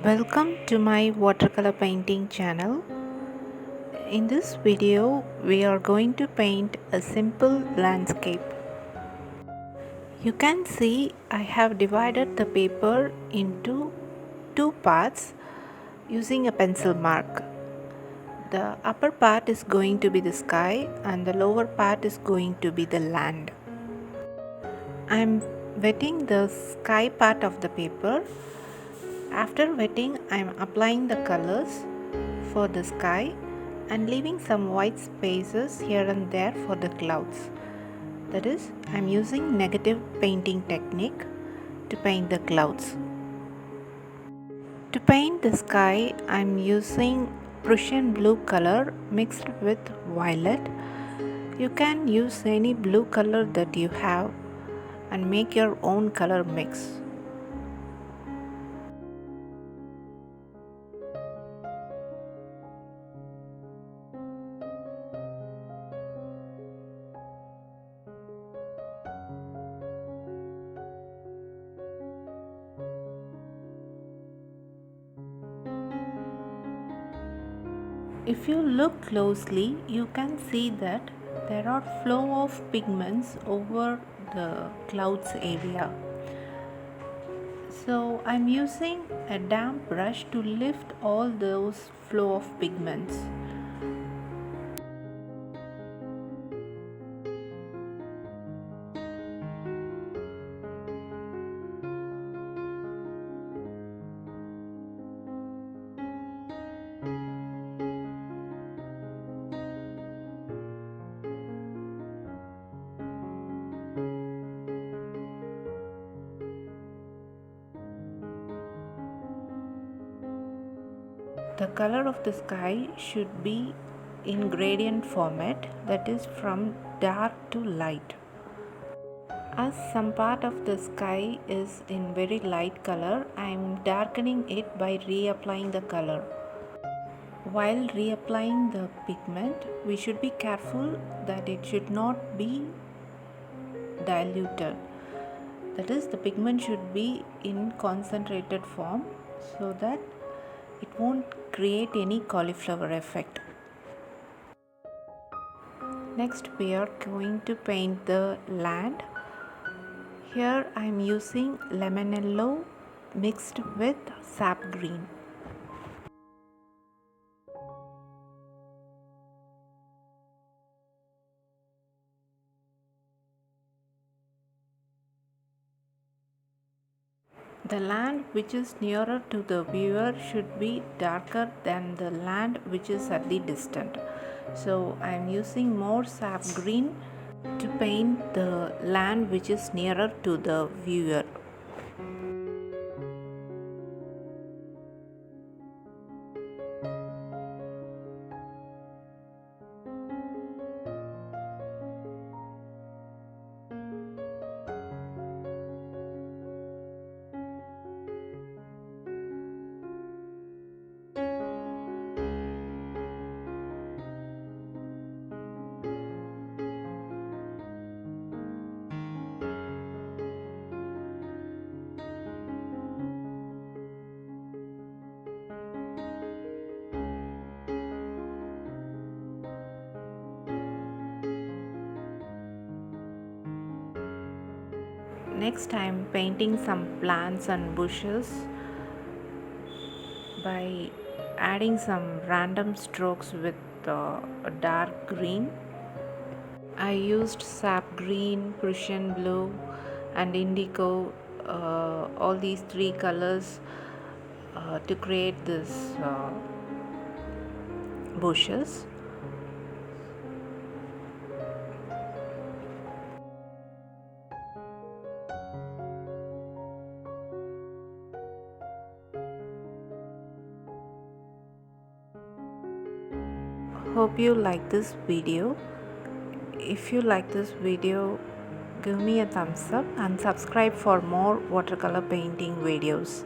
Welcome to my watercolor painting channel. In this video, we are going to paint a simple landscape. You can see I have divided the paper into two parts using a pencil mark. The upper part is going to be the sky and the lower part is going to be the land. I'm wetting the sky part of the paper. After wetting, I'm applying the colors for the sky and leaving some white spaces here and there for the clouds. That is, I'm using negative painting technique to paint the clouds. To paint the sky, I'm using Prussian blue color mixed with violet. You can use any blue color that you have and make your own color mix. If you look closely, you can see that there are flow of pigments over the clouds area. So I'm using a damp brush to lift all those flow of pigments. The color of the sky should be in gradient format, that is from dark to light. As some part of the sky is in very light color, I am darkening it by reapplying the color. While reapplying the pigment, we should be careful that it should not be diluted. That is, the pigment should be in concentrated form so that it won't create any cauliflower effect. Next, we are going to paint the land. Here I am using lemon yellow mixed with sap green. The land which is nearer to the viewer should be darker than the land which is at the distance. So I am using more sap green to paint the land which is nearer to the viewer. Next, I am painting some plants and bushes by adding some random strokes with dark green. I used sap green, Prussian blue and indigo, all these three colors to create this bushes. Hope you like this video. If you like this video, give me a thumbs up and subscribe for more watercolor painting videos.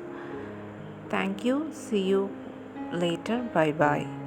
Thank you. See you later. Bye bye.